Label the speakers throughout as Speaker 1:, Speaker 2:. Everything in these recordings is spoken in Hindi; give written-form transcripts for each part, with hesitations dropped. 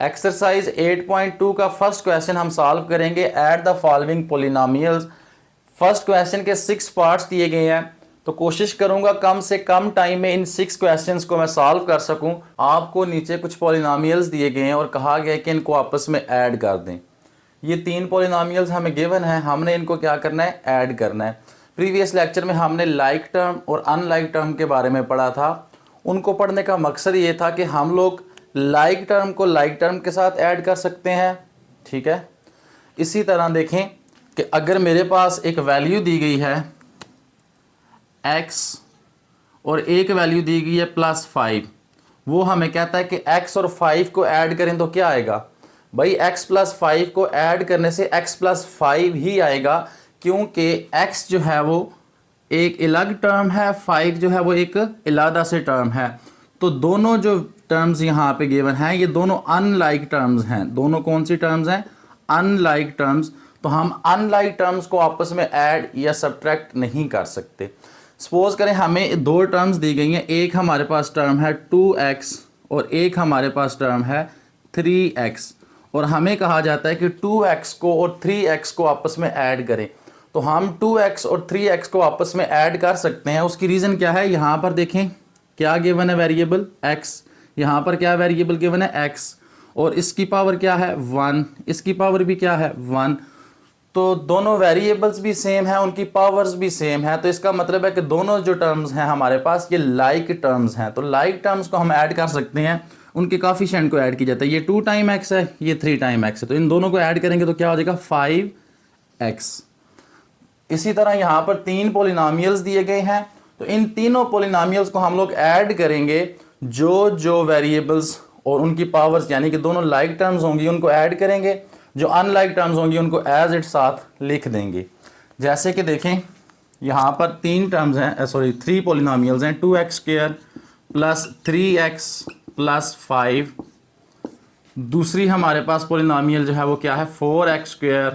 Speaker 1: एक्सरसाइज 8.2 का फर्स्ट क्वेश्चन हम सॉल्व करेंगे। Add the following polynomials. First question के 6 पार्ट्स दिए गए हैं, तो कोशिश करूंगा कम से कम टाइम में इन 6 क्वेश्चंस को मैं सॉल्व कर सकूं। आपको नीचे कुछ पोलिनोमियल्स दिए गए हैं और कहा गया है कि इनको आपस में ऐड कर दें। ये 3 पोलिनोमियल्स हमें गिवन है, हमने इनको क्या करना है, ऐड करना है। प्रीवियस लेक्चर में हमने लाइक टर्म और अनलाइक टर्म के बारे में पढ़ा था। उनको पढ़ने का मकसद ये था कि हम लोग लाइक टर्म को लाइक टर्म के साथ ऐड कर सकते हैं, ठीक है। इसी तरह देखें कि अगर मेरे पास एक वैल्यू दी गई है x और एक वैल्यू दी गई है +5, वो हमें कहता है कि x और 5 को ऐड करें तो क्या आएगा भाई, x + 5 को ऐड करने से x + 5 ही आएगा, क्योंकि x जो है वो एक अलग टर्म है, 5 जो है वो एक अलग से टर्म है। तो दोनों जो टर्म्स यहाँ पे गिवन हैं ये दोनों अनलाइक टर्म्स हैं। दोनों कौन सी टर्म्स हैं, अनलाइक टर्म्स। तो हम अनलाइक टर्म्स को आपस में ऐड या सब्ट्रैक्ट नहीं कर सकते। सपोज करें हमें 2 टर्म्स दी गई हैं, एक हमारे पास टर्म है 2x और एक हमारे पास टर्म है 3x, और हमें कहा जाता है कि 2x को और 3x को आपस में ऐड करें। तो हम 2x और 3x को आपस में ऐड कर सकते हैं। उसकी रीज़न क्या है, यहाँ पर देखें क्या गिवन है, वेरिएबल x, यहाँ पर क्या वेरिएबल गिवन है x, और इसकी पावर क्या है 1, इसकी पावर भी क्या है 1। तो दोनों वेरिएबल्स भी सेम है, उनकी पावर्स भी सेम है, तो इसका मतलब है कि दोनों जो टर्म्स हैं हमारे पास ये लाइक टर्म्स हैं। तो लाइक टर्म्स को हम ऐड कर सकते हैं, उनके कोएफिशिएंट को ऐड किया जाता है। ये 2 टाइम x है, ये 3 टाइम x है, तो इन दोनों को ऐड करेंगे तो क्या हो जाएगा 5x। इसी तरह यहाँ पर 3 पोलिनोमियल्स दिए गए हैं, तो इन तीनों पोलिनोमियल्स को हम लोग ऐड करेंगे। जो वेरिएबल्स और उनकी पावर्स यानी कि दोनों लाइक टर्म्स होंगी उनको ऐड करेंगे, जो अनलाइक टर्म्स होंगी उनको एज इट साथ लिख देंगे। जैसे कि देखें यहाँ पर 3 टर्म्स हैं, 3 पोलिनोमियल्स हैं, 2x² + 3x + 5। दूसरी हमारे पास पोलिनोमियल जो है वो क्या है, 4x²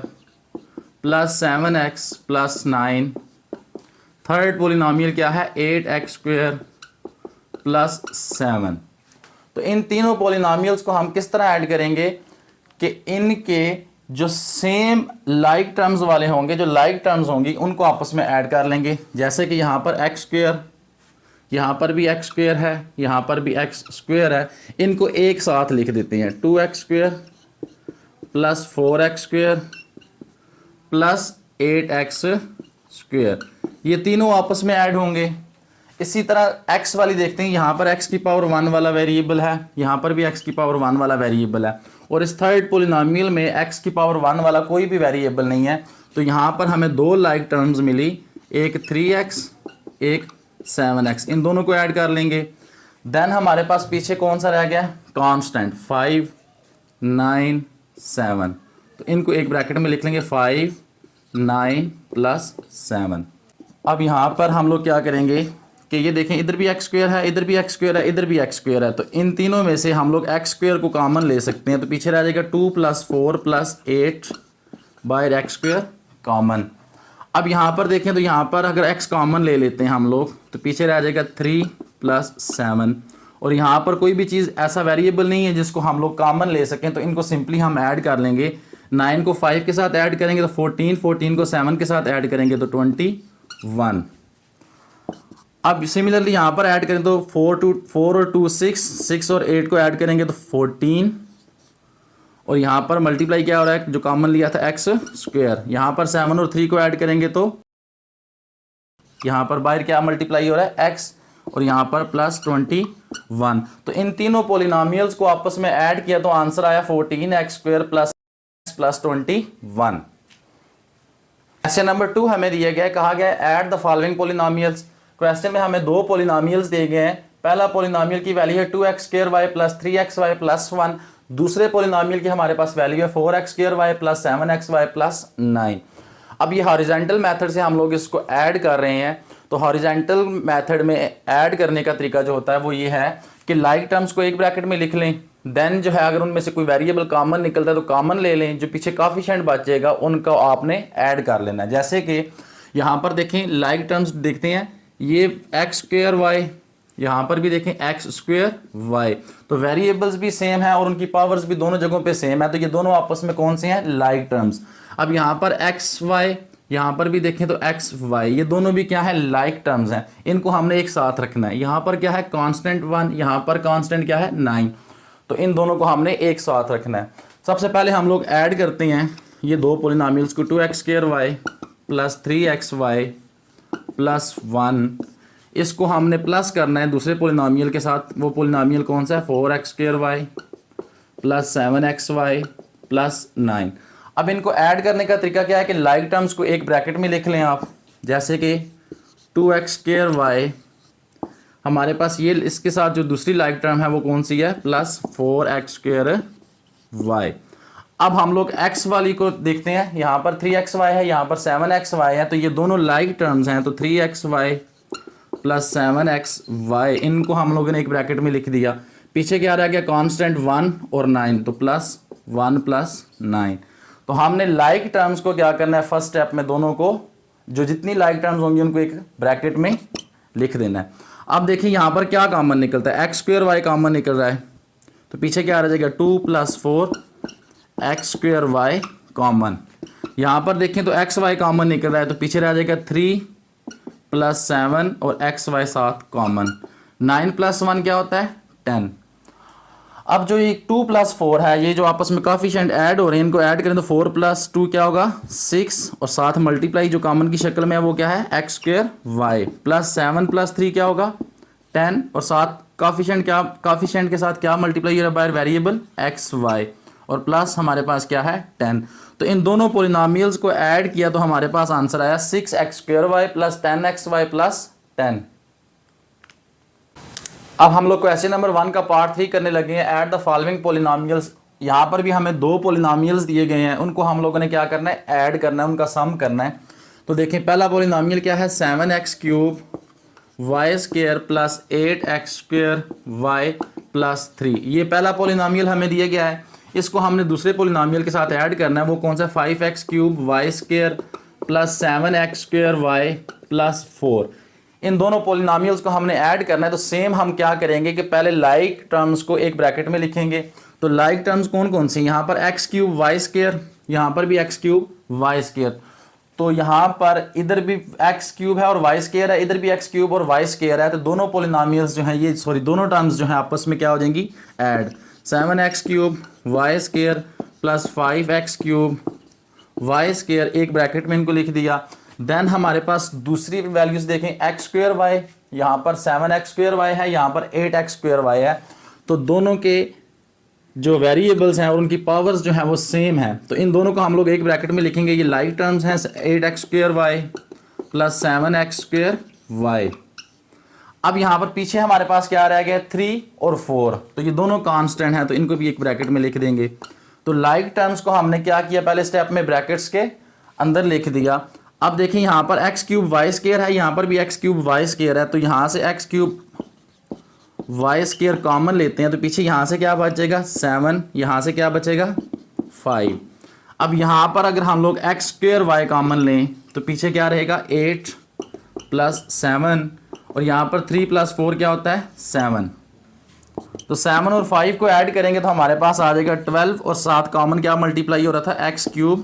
Speaker 1: + 7x + 9। थर्ड पोलिनोमियल क्या है, 8x² + 7। तो इन तीनों पोलिनोमियल्स को हम किस तरह ऐड करेंगे कि इनके जो सेम लाइक टर्म्स वाले होंगे, जो लाइक टर्म्स होंगी उनको आपस में ऐड कर लेंगे। जैसे कि यहाँ पर x², यहाँ पर भी x² है, यहाँ पर भी x² है, इनको एक साथ लिख देते हैं, 2x² + 4x² + 8x²। ये तीनों आपस में ऐड होंगे। इसी तरह x वाली देखते हैं, यहाँ पर x की पावर 1 वाला वेरिएबल है, यहाँ पर भी x की पावर 1 वाला वेरिएबल है, और इस थर्ड पोलिनोमियल में x की पावर 1 वाला कोई भी वेरिएबल नहीं है। तो यहाँ पर हमें 2 लाइक टर्म्स मिली, एक 3x एक 7x, इन दोनों को ऐड कर लेंगे। देन हमारे पास पीछे कौन सा रह गया, कांस्टेंट 5 9 7, तो इनको एक ब्रैकेट में लिख लेंगे 5 9 + 7। अब यहाँ पर हम लोग क्या करेंगे कि ये देखें इधर भी x² है, इधर भी x² है, इधर भी x² है, तो इन तीनों में से हम लोग x² को कॉमन ले सकते हैं। तो पीछे रह जाएगा 2 + 4 + 8 बाय x² कॉमन। अब यहाँ पर देखें तो यहाँ पर अगर x कॉमन ले लेते हैं हम लोग, तो पीछे रह जाएगा 3 + 7, और यहाँ पर कोई भी चीज़ ऐसा वेरिएबल नहीं है जिसको हम लोग कॉमन ले सकें, तो इनको सिंपली हम ऐड कर लेंगे। 9 को 5 के साथ ऐड करेंगे तो 14, 14 को 7 के साथ ऐड करेंगे तो 21। अब सिमिलरली यहाँ पर ऐड करें तो 4 और 2 6, 6 और 8 को ऐड करेंगे तो 14, और यहाँ पर मल्टीप्लाई क्या हो रहा है, जो कॉमन लिया था x²। यहाँ पर 7 और 3 को ऐड करेंगे तो यहाँ पर बाहर क्या मल्टीप्लाई हो रहा है, x, और यहाँ पर +21। तो इन तीनों पोलिनोमियल्स को आपस में ऐड किया तो आंसर आया 14x² + 21। क्वेश्चन नंबर 2 हमें दिया गया है, कहा गया है add the following polynomials. Question में हमें 2 पोलिनोमियल्स दिए गए हैं। पहला पोलिनोमियल की वैल्यू है 2x² + 3xy + 1। दूसरे पोलिनोमियल की हमारे पास वैल्यू है 4x² + 7xy + 9। अब ये हॉरिजॉन्टल मेथड से हम लोग इसको ऐड कर रहे हैं। तो हॉरिजॉन्टल मेथड में ऐड करने का तरीका जो होता है वो ये है कि लाइक टर्म्स को एक ब्रैकेट में लिख लें, देन जो है अगर उनमें से कोई वेरिएबल कॉमन निकलता है तो कॉमन ले लें, जो पीछे कोएफिशिएंट बचेगा उनको आपने ऐड कर लेना है। जैसे कि यहाँ पर देखें लाइक टर्म्स देखते हैं, ये x² y यहाँ पर भी देखें एक्स स्क्वेयर वाई, तो वेरिएबल्स भी सेम है और उनकी पावर्स भी दोनों जगहों पे सेम है, तो ये दोनों आपस में कौन से हैं, लाइक टर्म्स। अब यहाँ पर एक्स वाई, यहाँ पर भी देखें तो एक्स वाई, ये दोनों भी क्या है, लाइक टर्म्स हैं, इनको हमने एक साथ रखना है। यहाँ पर क्या है, कांस्टेंट 1, यहाँ पर कांस्टेंट क्या है, 9, तो इन दोनों को हमने एक साथ रखना है। सबसे पहले हम लोग ऐड करते हैं ये दो पोलिनोमियल्स को, 2x square y plus 3x y plus 1, इसको हमने प्लस करना है दूसरे पोलिनोमियल के साथ। वो पोलिनोमियल कौन सा है, 4x square y plus 7x y plus 9। अब इनको ऐड करने का तरीका क्या है कि लाइक टर्म्स को एक ब्रैकेट में लिख लें आप, जैसे कि 2x स्क्वायर वाई, हमारे पास ये इसके साथ जो दूसरी लाइक टर्म है वो कौन सी है, प्लस 4x स्क्वायर वाई। अब हम लोग x वाली को देखते हैं, यहाँ पर 3xy है, यहाँ पर 7xy है, तो ये दोनों लाइक टर्म्स हैं, तो 3xy प्लस 7xy, इनको हम लोगों ने एक ब्रैकेट में लिख दिया। पीछे क्या रह गया, कांस्टेंट 1 और 9, तो प्लस 1 प्लस 9। तो हमने लाइक टर्म्स को क्या करना है, फर्स्ट स्टेप में दोनों को, जो जितनी लाइक टर्म्स होंगी उनको एक ब्रैकेट में लिख देना है। अब देखिए यहाँ पर क्या कॉमन निकलता है, एक्स स्क्वायर वाई कॉमन निकल रहा है, तो पीछे क्या रह जाएगा, 2 + 4 एक्स स्क्वायर वाई कॉमन। यहाँ पर देखें तो एक्स वाई कॉमन निकल रहा है, तो पीछे रह जाएगा 3 + 7 और एक्स वाई साथ कॉमन। 9 + 1 क्या होता है, 10। अब जो ये 2 + 4 है, ये जो आपस में कोएफिशिएंट ऐड हो रहे हैं, इनको ऐड करें तो 4 + 2 क्या होगा, 6, और साथ मल्टीप्लाई जो कॉमन की शक्ल में है वो क्या है, एक्स स्क्वायर वाई, प्लस 7 + 3 क्या होगा, 10, और साथ कोएफिशिएंट के साथ क्या मल्टीप्लाई हो रहा है, बाय वेरिएबल एक्स वाई, और प्लस हमारे पास क्या है, 10। तो इन दोनों पोलिनोमियल्स को ऐड किया तो हमारे पास आंसर आया 6x square y plus 10x y plus 10। अब हम लोग क्वेश्चन नंबर 1 का पार्ट 3 करने लगे हैं, ऐड द फॉलोइंग पोलिनोमियल्स। यहाँ पर भी हमें दो पोलिनोमियल्स दिए गए हैं, उनको हम लोगों ने क्या करना है, ऐड करना है, उनका सम करना है। तो देखें पहला पोलिनोमियल क्या है, 7x³ y square plus 8x square y plus 3। ये पहला पोलिनोमियल हमें दिया गया है, इसको हमने दूसरे पोलिनोमियल के साथ ऐड करना है। वो कौन सा, 5x³ y square plus 7x square y plus 4। इन दोनों पोलिनोमियल्स को हमने ऐड करना है। तो सेम हम क्या करेंगे कि पहले लाइक टर्म्स को एक ब्रैकेट में लिखेंगे। तो लाइक टर्म्स कौन कौन सी, यहाँ पर x³ वाई स्क्वायर, यहाँ पर भी x³ वाई स्क्वायर। तो यहाँ पर इधर भी x³ है और वाई स्क्वायर है, इधर भी x³ और वाई स्क्वायर है। तो दोनों पोलिनोमियल्स जो हैं ये दोनों टर्म्स जो हैं आपस में क्या हो जाएंगी, add. 7x³ y square plus 5x³ y square, एक ब्रैकेट में इनको लिख दिया। देन हमारे पास दूसरी वैल्यूज देखें, x स्क्वायर वाई, यहाँ पर 7x स्क्वायर वाई है, यहाँ पर 8x स्क्वायर वाई है। तो दोनों के जो वेरिएबल्स हैं और उनकी पावर्स जो हैं वो सेम है, तो इन दोनों को हम लोग एक ब्रैकेट में लिखेंगे। ये लाइक टर्म्स हैं, 8x square y plus 7x square y. अब यहाँ पर पीछे हमारे पास क्या रह गया, 3 और 4, तो ये दोनों कांस्टेंट हैं, तो इनको भी एक ब्रैकेट में लिख देंगे। तो लाइक टर्म्स को हमने क्या किया, पहले स्टेप में ब्रैकेट्स के अंदर लिख दिया। अब देखिए यहाँ पर x³ वाई स्क्वायर है, यहाँ पर भी x³ वाई स्क्वायर है, तो यहाँ से x³ वाई स्क्वायर कॉमन लेते हैं, तो पीछे यहाँ से क्या बचेगा, 7, यहाँ से क्या बचेगा, 5। अब यहाँ पर अगर हम लोग x स्क्वायर वाई कॉमन लें तो पीछे क्या रहेगा, 8 + 7, और यहाँ पर 3 + 4 क्या होता है, 7। तो 7 और 5 को ऐड करेंगे तो हमारे पास आ जाएगा 12, और साथ कॉमन क्या मल्टीप्लाई हो रहा था, x³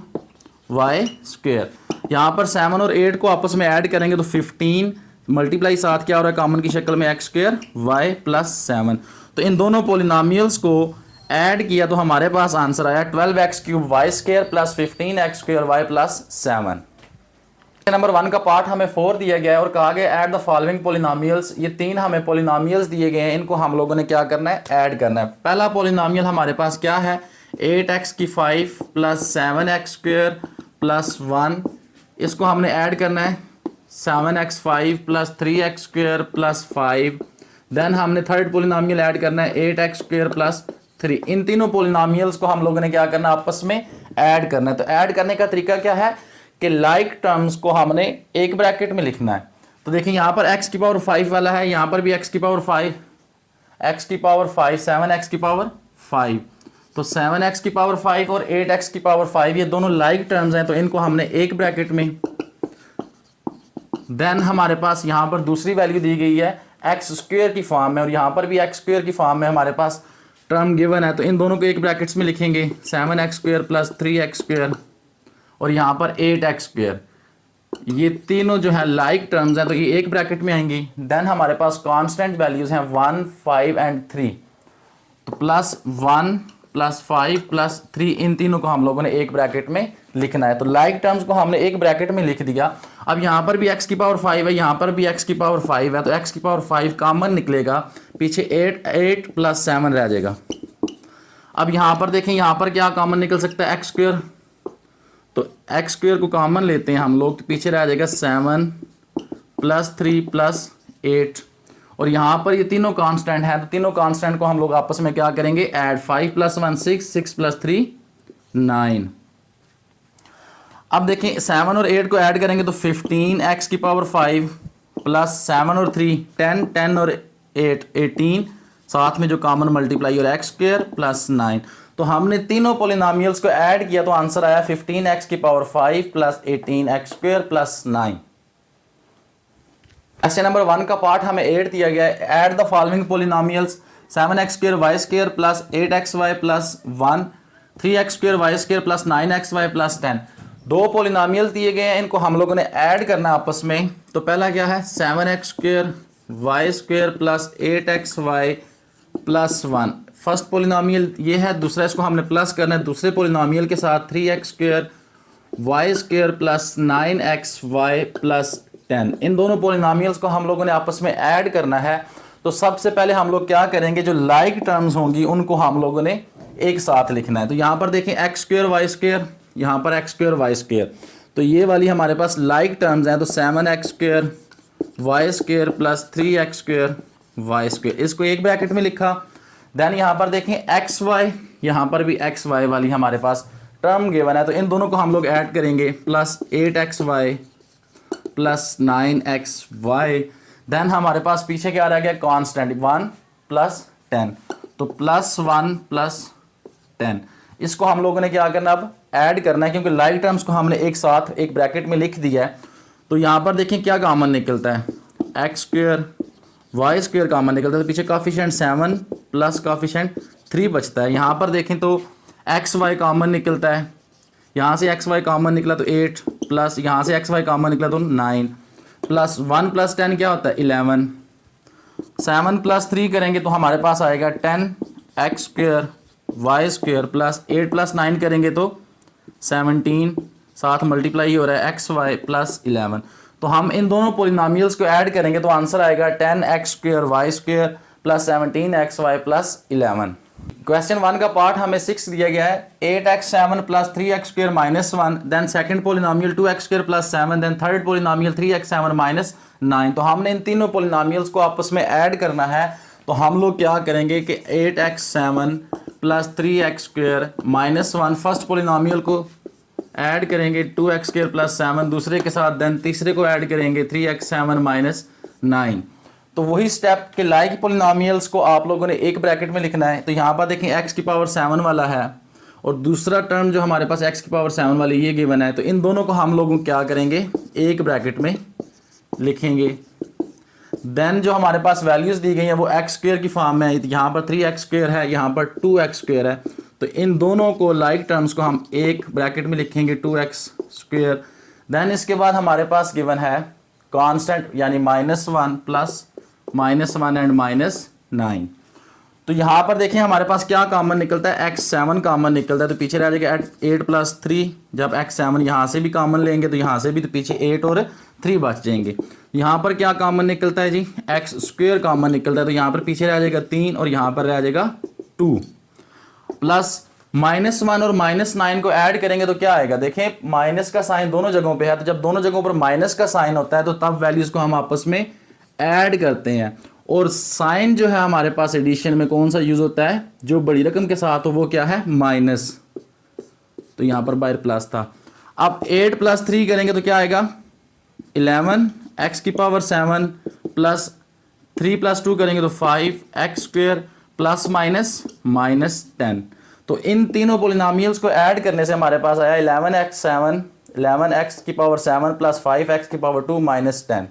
Speaker 1: वाई स्क्वायर। यहाँ पर 7 और 8 को आपस में ऐड करेंगे तो 15, मल्टीप्लाई साथ क्या हो रहा है, कॉमन की शक्ल में x स्क्वायर वाई प्लस 7। तो इन दोनों पोलिनोमियल्स को ऐड किया तो हमारे पास आंसर आया 12x³ y square plus 15x square y plus 7। Number 1 का पार्ट हमें 4 दिया गया है और कहा गया ऐड द फॉलोइंग पोलिनोमियल्स। ये 3 हमें पोलिनोमियल्स दिए गए हैं, इनको हम लोगों ने क्या करना है, ऐड करना है। पहला पोलिनोमियल हमारे पास क्या है, 8x³ plus 7x square plus 1, इसको हमने ऐड करना है 7x5 plus 3x square plus 5। Then हमने थर्ड पोलिनोमियल ऐड करना है 8x स्क्वायर प्लस 3। इन तीनों पोलिनोमियल्स को हम लोगों ने क्या करना है, आपस में ऐड करना है। तो ऐड करने का तरीका क्या है कि लाइक टर्म्स को हमने एक ब्रैकेट में लिखना है। तो देखिए यहाँ पर x⁵ वाला है, यहाँ पर भी x⁵, x⁵, 7x⁵, तो 7x⁵ और 8x⁵, ये दोनों लाइक टर्म्स हैं, तो इनको हमने एक ब्रैकेट में। देन हमारे पास यहाँ पर दूसरी वैल्यू दी गई है एक्स स्क्वेयर की फॉर्म में और यहाँ पर भी एक्स स्क्वेयर की फॉर्म में हमारे पास टर्म गिवन है, तो इन दोनों को एक ब्रैकेट्स में लिखेंगे 7x square plus 3x square और यहाँ पर 8x स्क्वेयर। ये तीनों जो है लाइक टर्म्स हैं तो ये एक ब्रैकेट में आएंगी। देन हमारे पास कांस्टेंट वैल्यूज हैं 1, 5 एंड 3, तो +1 +5 +3 इन तीनों को हम लोगों ने एक ब्रैकेट में लिखना है। तो लाइक टर्म्स को हमने एक ब्रैकेट में लिख दिया। अब यहाँ पर भी x की पावर 5 है, यहाँ पर भी x की पावर 5 है, तो x की पावर 5 कॉमन निकलेगा, पीछे 8 + 7 रह जाएगा। अब यहाँ पर देखें, यहाँ पर क्या कॉमन निकल सकता है, एक्स स्क्वेयर, तो एक्स स्क्वेयर को कॉमन लेते हैं हम लोग, तो पीछे रह जाएगा 7 + 3 + 8 और यहाँ पर ये तीनों कांस्टेंट हैं, तो तीनों कांस्टेंट को हम लोग आपस में क्या करेंगे, ऐड। 5 + 1 6, 6 + 3 9। अब देखें 7 और 8 को ऐड करेंगे तो 15x की पावर 5 + 7 और 3 10, 10 और 8 18, साथ में जो कॉमन मल्टीप्लाई और एक्स स्क्वेयर + 9। तो हमने तीनों पोलिनोमियल्स को ऐड किया तो आंसर आया 15x की power 5 + 18x square + 9। Question number 1 का पार्ट हमें 8 दिया गया है। Add the following polynomials 7x square y square + 8xy + 1, 3x square y square + 9xy + 10। दो पोलिनोमियल दिए गए हैं, इनको हम लोगों ने ऐड करना है आपस में। तो पहला क्या है, 7x square y square + 8xy + 1, first polynomial ये है। दूसरा इसको हमने प्लस करना है दूसरे पोलिनोमियल के साथ, 3x square y square + 9xy + 10। इन दोनों पोलिनोमियल्स को हम लोगों ने आपस में ऐड करना है। तो सबसे पहले हम लोग क्या करेंगे, जो लाइक टर्म्स होंगी उनको हम लोगों ने एक साथ लिखना है। तो यहाँ पर देखें x स्क्वेयर y स्क्वेयर, यहाँ पर x स्क्वेयर y स्क्वेयर, तो ये वाली हमारे पास लाइक टर्म्स हैं। तो 7x square y square + 3x square y square, इसको एक ब्रैकेट में लिखा। देन यहाँ पर देखें xy, यहाँ पर भी xy वाली हमारे पास टर्म गिवन है, तो इन दोनों को हम लोग ऐड करेंगे, +8xy + 9xy। देन हमारे पास पीछे क्या रह गया, कांस्टेंट 1 + 10, तो +1 + 10। इसको हम लोगों ने क्या करना, अब ऐड करना है, क्योंकि लाइक टर्म्स को हमने एक साथ एक ब्रैकेट में लिख दिया है। तो यहाँ पर देखें क्या कॉमन निकलता है, x square y square common निकलता है, तो पीछे काफिशिएंट 7 प्लस काफिशिएंट 3 बचता है। यहाँ पर देखें तो एक्स वाई कॉमन निकलता है, यहाँ से एक्स वाई कॉमन निकला तो 8 प्लस यहाँ से एक्स वाई कॉमन निकला तो 9 प्लस 1 + 10 क्या होता है 11। 7 + 3 करेंगे तो हमारे पास आएगा 10 x square y square plus 8 + 9 करेंगे तो 17, साथ मल्टीप्लाई हो रहा है एक्स वाई + 11। तो हम इन दोनों पोलिनोमियल्स को ऐड करेंगे तो आंसर आएगा 10 x square y square plus 17 x y + 11। Question 1 का पार्ट हमें 6 दिया गया है, 8x7 + 3x square -1, then second polynomial 2x square + 7, then third polynomial 3x7 - 9। तो हमने इन तीनों पोलिनोमियल्स को आपस में ऐड करना है। तो हम लोग क्या करेंगे कि 8x7 + 3x square -1 first polynomial को ऐड करेंगे 2x स्क्वेयर + 7 दूसरे के साथ, देन तीसरे को ऐड करेंगे 3x7 - 9। तो वही स्टेप के लाइक पोलिनोमियल्स को आप लोगों ने एक ब्रैकेट में लिखना है। तो यहाँ पर देखें x की पावर 7 वाला है और दूसरा टर्म जो हमारे पास x की पावर 7 वाली ये गिवन है, तो इन दोनों को हम लोग क्या करेंगे एक ब्रैकेट में लिखेंगे। देन जो हमारे पास वैल्यूज दी गई हैं वो एक्स स्क्वेयर की फॉर्म में है, यहाँ पर 3x स्क्वेयर है, यहाँ पर 2x स्क्वेयर है। तो इन दोनों को लाइक टर्म्स को हम एक ब्रैकेट में लिखेंगे 2x स्क्वेयर। देन इसके बाद हमारे पास गिवन है कांस्टेंट यानी -1 प्लस -1 एंड -9। तो यहाँ पर देखें हमारे पास क्या कॉमन निकलता है, x7 कॉमन निकलता है, तो पीछे रह जाएगा 8 + 3। जब x7 यहाँ से भी कॉमन लेंगे तो यहाँ से भी, तो पीछे 8 और 3 बच जाएंगे। यहाँ पर क्या कॉमन निकलता है जी, एक्स स्क्वेयर कॉमन निकलता है, तो यहाँ पर पीछे रह जाएगा 3 और यहाँ पर रह जाएगा 2 प्लस -1 और -9 को ऐड करेंगे तो क्या आएगा, देखें माइनस का साइन दोनों जगहों पे है, तो जब दोनों जगहों पर माइनस का साइन होता है तो तब वैल्यूज को हम आपस में ऐड करते हैं। और साइन जो है हमारे पास एडिशन में कौन सा यूज होता है, जो बड़ी रकम के साथ हो वो क्या है माइनस, तो यहाँ पर बाहर प्लस था। अब 8 + 3 करेंगे तो क्या आएगा 11 एक्स की पावर 7 प्लस 3 + 2 करेंगे तो 5 एक्स स्क्वेयर प्लस -10। तो इन तीनों पोलिनोमियल्स को ऐड करने से हमारे पास आया 11x की पावर 7 प्लस 5x की पावर 2 -10।